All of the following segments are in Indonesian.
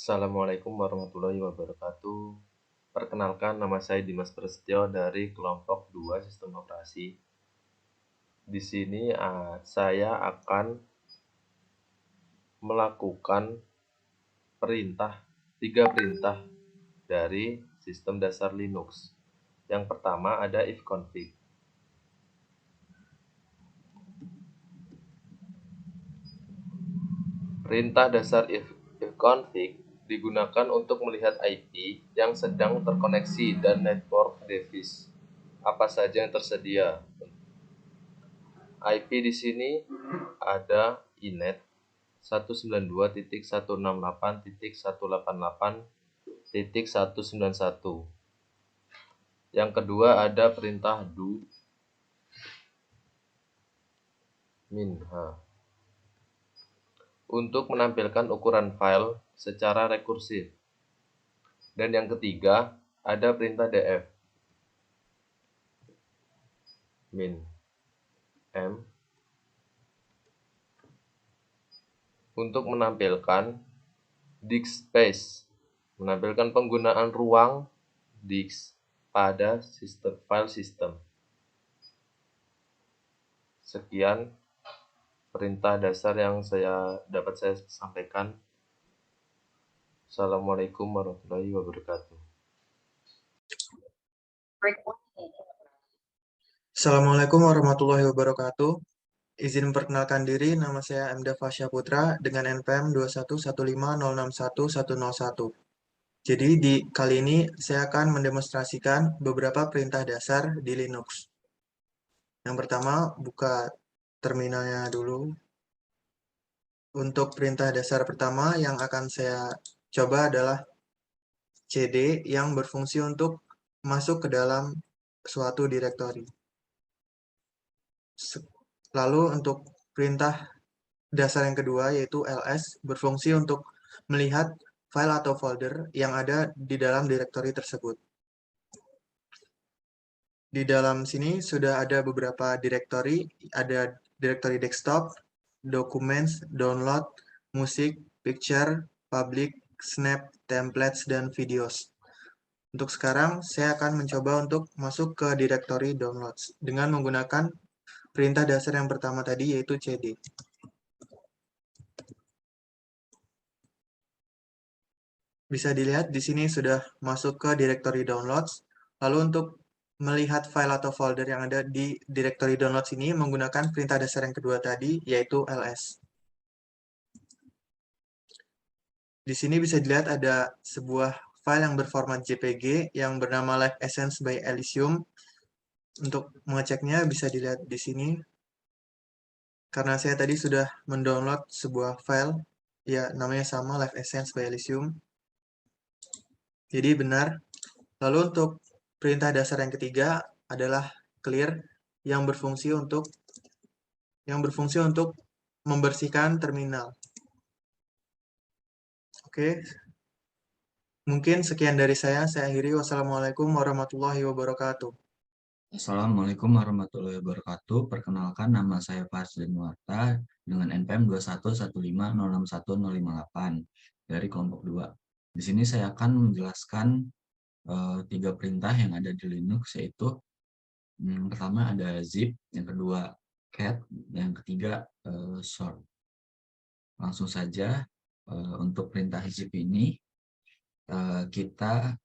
Assalamualaikum warahmatullahi wabarakatuh. Perkenalkan, nama saya Dimas Prasetyo dari kelompok 2 Sistem Operasi. Di sini saya akan melakukan tiga perintah dari sistem dasar Linux. Yang pertama ada ifconfig. Perintah dasar ifconfig digunakan untuk melihat IP yang sedang terkoneksi dan network device apa saja yang tersedia. IP di sini ada inet 192.168.188.191. Yang kedua ada perintah do minha untuk menampilkan ukuran file secara rekursif. Dan yang ketiga ada perintah df min m untuk menampilkan disk space, menampilkan penggunaan ruang disk pada file system. Sekian perintah dasar yang dapat saya sampaikan. Assalamualaikum warahmatullahi wabarakatuh. Assalamualaikum warahmatullahi wabarakatuh. Izin memperkenalkan diri, nama saya Emda Fasya Putra dengan NPM 21150611101. Jadi kali ini saya akan mendemonstrasikan beberapa perintah dasar di Linux. Yang pertama, buka terminalnya dulu. Untuk perintah dasar pertama yang akan saya coba adalah cd yang berfungsi untuk masuk ke dalam suatu direktori. Lalu untuk perintah dasar yang kedua yaitu ls berfungsi untuk melihat file atau folder yang ada di dalam direktori tersebut. Di dalam sini sudah ada beberapa direktori, ada direktori desktop, documents, download, musik, picture, public, snap, templates, dan videos. Untuk sekarang, saya akan mencoba untuk masuk ke direktori downloads dengan menggunakan perintah dasar yang pertama tadi yaitu cd. Bisa dilihat di sini sudah masuk ke direktori downloads. Lalu untuk melihat file atau folder yang ada di direktori downloads ini menggunakan perintah dasar yang kedua tadi, yaitu ls. Di sini bisa dilihat ada sebuah file yang berformat JPG yang bernama Live Essence by Elysium. Untuk mengeceknya bisa dilihat di sini. Karena saya tadi sudah mendownload sebuah file, ya namanya sama Live Essence by Elysium. Jadi benar. Lalu untuk perintah dasar yang ketiga adalah clear yang berfungsi untuk membersihkan terminal. Oke. Mungkin sekian dari saya akhiri. Wassalamualaikum warahmatullahi wabarakatuh. Assalamualaikum warahmatullahi wabarakatuh. Perkenalkan, nama saya Farzdan Nuarta dengan NPM 211506158 dari kelompok 2. Di sini saya akan menjelaskan tiga perintah yang ada di Linux, yaitu yang pertama ada zip, yang kedua cat, yang ketiga sort. Langsung saja untuk perintah zip ini kita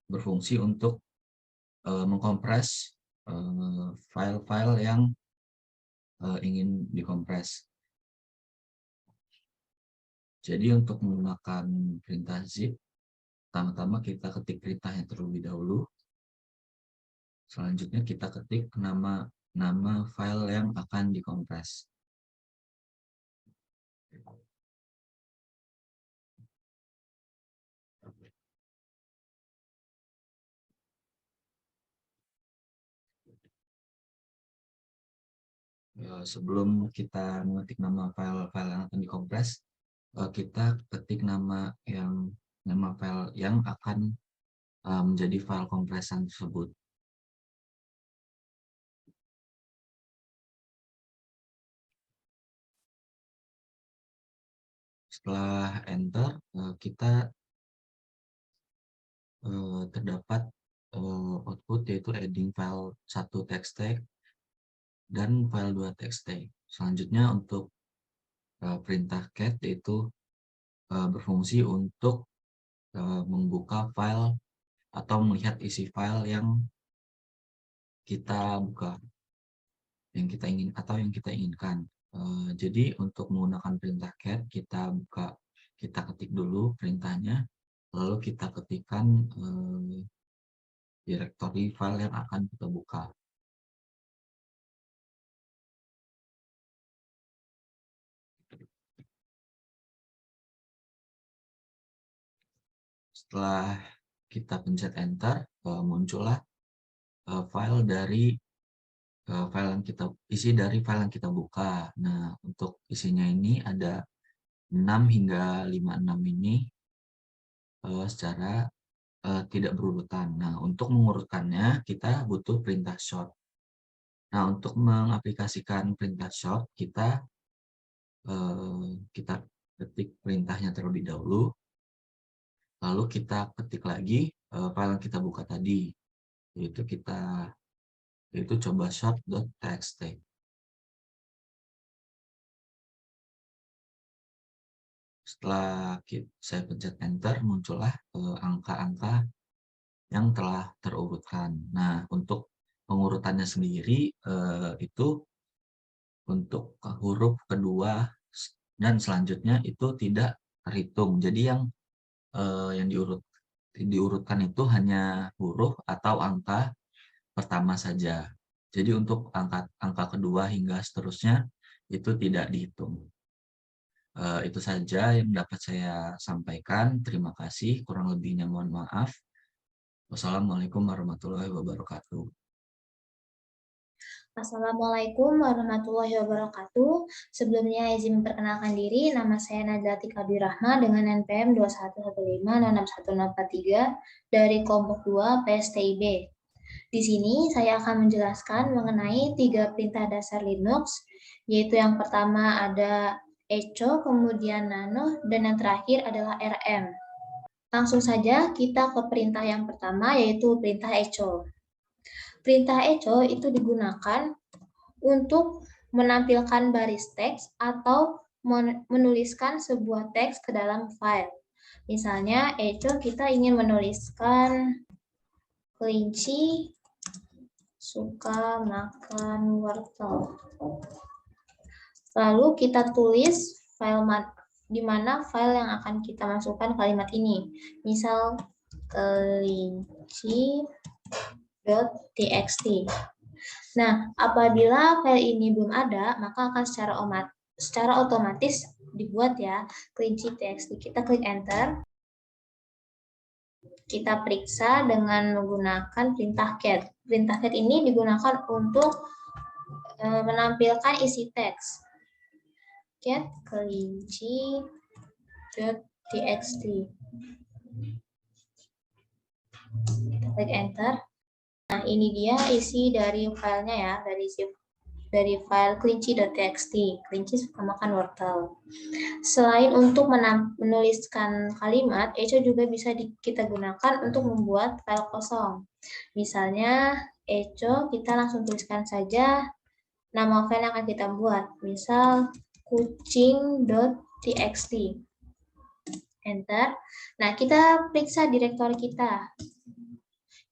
berfungsi untuk mengkompres file-file yang ingin dikompres. Jadi untuk menggunakan perintah zip, pertama-tama kita ketik perintahnya terlebih dahulu. Selanjutnya kita ketik nama file yang akan dikompres. Sebelum kita mengetik nama file-file yang akan dikompres, kita ketik nama file yang akan menjadi file kompresan tersebut. Setelah enter, kita terdapat output yaitu adding file 1 text tag dan file 2 text tag. Selanjutnya untuk perintah cat yaitu berfungsi untuk membuka file atau melihat isi file yang kita buka, yang kita inginkan. Jadi untuk menggunakan perintah cat, kita ketik dulu perintahnya, lalu kita ketikkan directory file yang akan kita buka. Setelah kita pencet enter, muncullah file dari isi dari file yang kita buka. Nah, untuk isinya ini ada 6 hingga 56 ini secara tidak berurutan. Nah, untuk mengurutkannya kita butuh perintah sort. Nah, untuk mengaplikasikan perintah sort kita ketik perintahnya terlebih dahulu, lalu kita ketik lagi file yang kita buka tadi, yaitu coba sort.txt. Setelah saya pencet enter, muncullah angka-angka yang telah terurutkan. Nah, untuk pengurutannya sendiri itu untuk huruf kedua dan selanjutnya itu tidak terhitung. Jadi yang diurutkan itu hanya huruf atau angka pertama saja. Jadi untuk angka kedua hingga seterusnya itu tidak dihitung. Itu saja yang dapat saya sampaikan. Terima kasih. Kurang lebihnya mohon maaf. Wassalamualaikum warahmatullahi wabarakatuh. Assalamualaikum warahmatullahi wabarakatuh. Sebelumnya izin memperkenalkan diri, nama saya Najati Kabirahma dengan NPM 2115061043 dari kelompok 2 PSTIB. Di sini saya akan menjelaskan mengenai 3 perintah dasar Linux, yaitu yang pertama ada echo, kemudian nano, dan yang terakhir adalah rm. Langsung saja kita ke perintah yang pertama, yaitu perintah echo. Perintah echo itu digunakan untuk menampilkan baris teks atau menuliskan sebuah teks ke dalam file. Misalnya, echo kita ingin menuliskan kelinci suka makan wortel. Lalu kita tulis file di mana file yang akan kita masukkan kalimat ini. Misal kelinci.txt. Nah, apabila file ini belum ada, maka akan secara otomatis dibuat ya kelinci.txt. Kita klik enter. Kita periksa dengan menggunakan perintah cat. Perintah cat ini digunakan untuk menampilkan isi teks. Cat kelinci.txt. Kita klik enter. Nah, ini dia isi dari filenya ya, dari file kelinci.txt, kelinci suka makan wortel. Selain untuk menuliskan kalimat, echo juga bisa kita gunakan untuk membuat file kosong. Misalnya, echo kita langsung tuliskan saja nama file yang akan kita buat, misal kucing.txt. Enter. Nah, kita periksa direktori kita.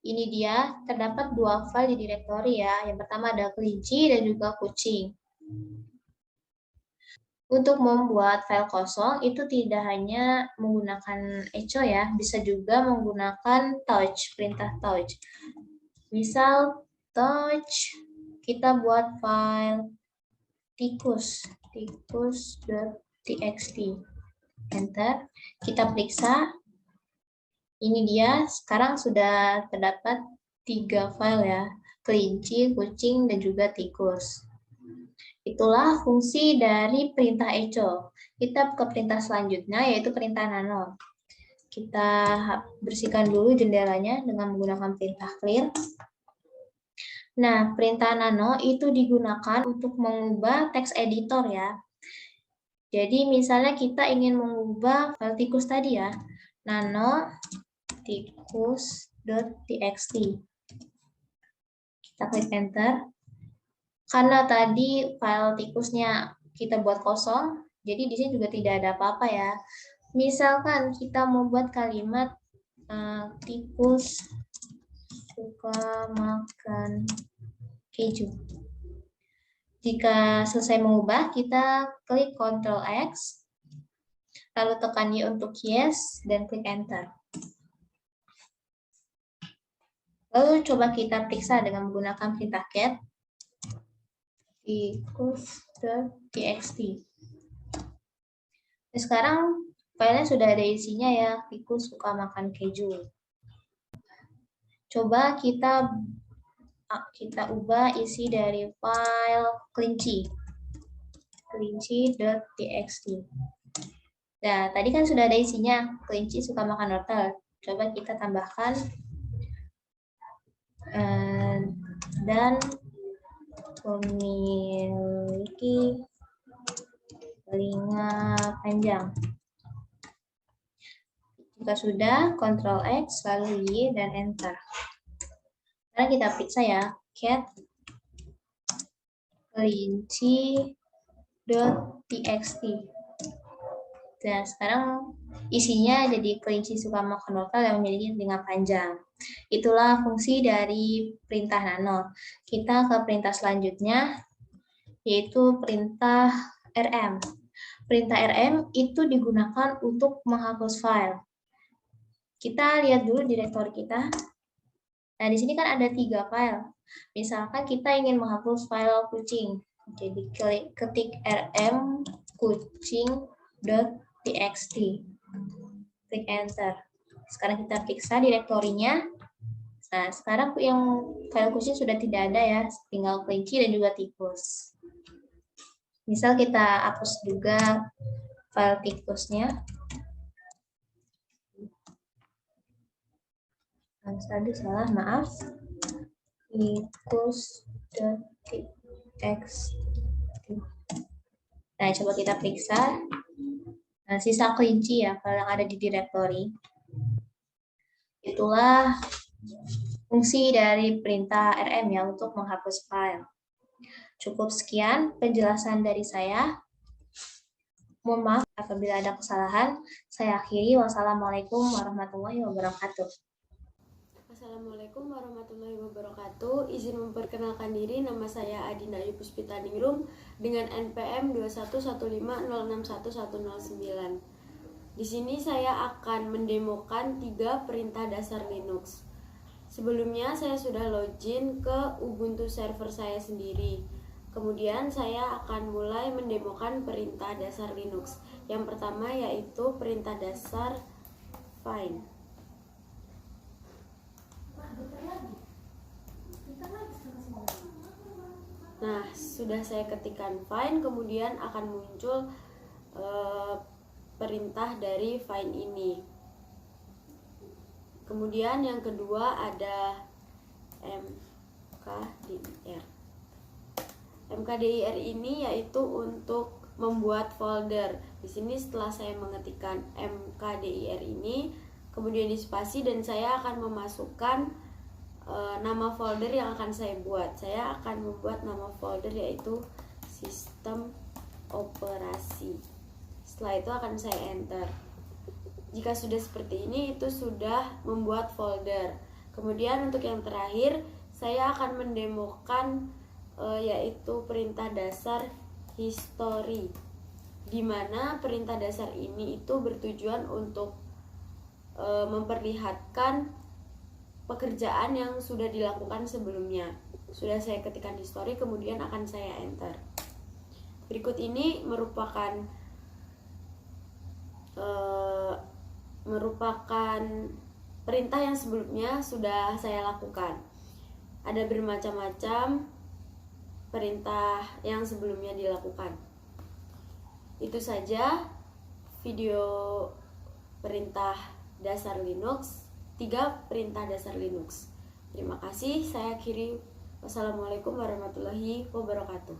Ini dia, terdapat 2 file di direktori ya. Yang pertama ada kelinci dan juga kucing. Untuk membuat file kosong itu tidak hanya menggunakan echo ya, bisa juga menggunakan touch, perintah touch. Misal touch, kita buat file tikus.txt. Enter, kita periksa. Ini dia, sekarang sudah terdapat 3 file ya, kelinci, kucing, dan juga tikus. Itulah fungsi dari perintah echo. Kita ke perintah selanjutnya, yaitu perintah nano. Kita bersihkan dulu jendelanya dengan menggunakan perintah clear. Nah, perintah nano itu digunakan untuk mengubah teks editor ya. Jadi misalnya kita ingin mengubah file tikus tadi ya, nano.tikus.txt. Kita klik enter. Karena tadi file tikusnya kita buat kosong, jadi di sini juga tidak ada apa-apa ya. Misalkan kita mau buat kalimat tikus suka makan keju. Jika selesai mengubah, kita klik Ctrl X, lalu tekan Y untuk yes, dan klik enter. Lalu coba kita periksa dengan menggunakan perintah cat tikus.txt. Nah, sekarang filenya sudah ada isinya ya, tikus suka makan keju. Coba kita ubah isi dari file kelinci.txt. Nah, tadi kan sudah ada isinya, kelinci suka makan wortel. Coba kita tambahkan dan memiliki telinga panjang. Jika sudah, Ctrl X, lalu Y, dan enter. Sekarang kita periksa ya, cat kelinci.txt. Nah, sekarang isinya jadi kelinci suka makan wortel yang memiliki telinga panjang. Itulah fungsi dari perintah nano. Kita ke perintah selanjutnya, yaitu perintah rm. Perintah rm itu digunakan untuk menghapus file. Kita lihat dulu direktori kita. Nah, di sini kan ada 3 file. Misalkan kita ingin menghapus file kucing. Jadi ketik rm kucing.txt. Klik enter. Sekarang kita periksa direktorinya. Nah, sekarang yang file kucing sudah tidak ada ya, tinggal kelinci dan juga tikus. Misal kita hapus juga file tikusnya. Tadi salah, maaf. Tikus.txt. Nah, coba kita periksa. Nah, sisa kelinci ya, file yang ada di direktori. Itulah fungsi dari perintah rm ya untuk menghapus file. Cukup sekian penjelasan dari saya. Mohon maaf apabila ada kesalahan. Saya akhiri. Wassalamualaikum warahmatullahi wabarakatuh. Assalamualaikum warahmatullahi wabarakatuh. Izin memperkenalkan diri, nama saya Adinda Ayu Puspitaningrum dengan NPM 21150611109. Di sini saya akan mendemokan 3 perintah dasar Linux. Sebelumnya saya sudah login ke Ubuntu server saya sendiri. Kemudian saya akan mulai mendemokan perintah dasar Linux. Yang pertama yaitu perintah dasar find. Nah, sudah saya ketikkan find, kemudian akan muncul perintah dari find ini. Kemudian yang kedua ada mkdir. Mkdir ini yaitu untuk membuat folder. Di sini setelah saya mengetikkan mkdir ini, kemudian dispasi dan saya akan memasukkan nama folder yang akan saya buat. Saya akan membuat nama folder yaitu sistem operasi. Setelah itu akan saya enter. Jika sudah seperti ini, itu sudah membuat folder. Kemudian untuk yang terakhir, saya akan mendemokan yaitu perintah dasar history, di mana perintah dasar ini itu bertujuan untuk memperlihatkan pekerjaan yang sudah dilakukan sebelumnya. Sudah saya ketikkan history, kemudian akan saya enter. Berikut ini merupakan perintah yang sebelumnya sudah saya lakukan. Ada bermacam-macam perintah yang sebelumnya dilakukan. Itu saja video perintah dasar Linux, 3 perintah dasar Linux. Terima kasih, saya akhiri. Wassalamualaikum warahmatullahi wabarakatuh.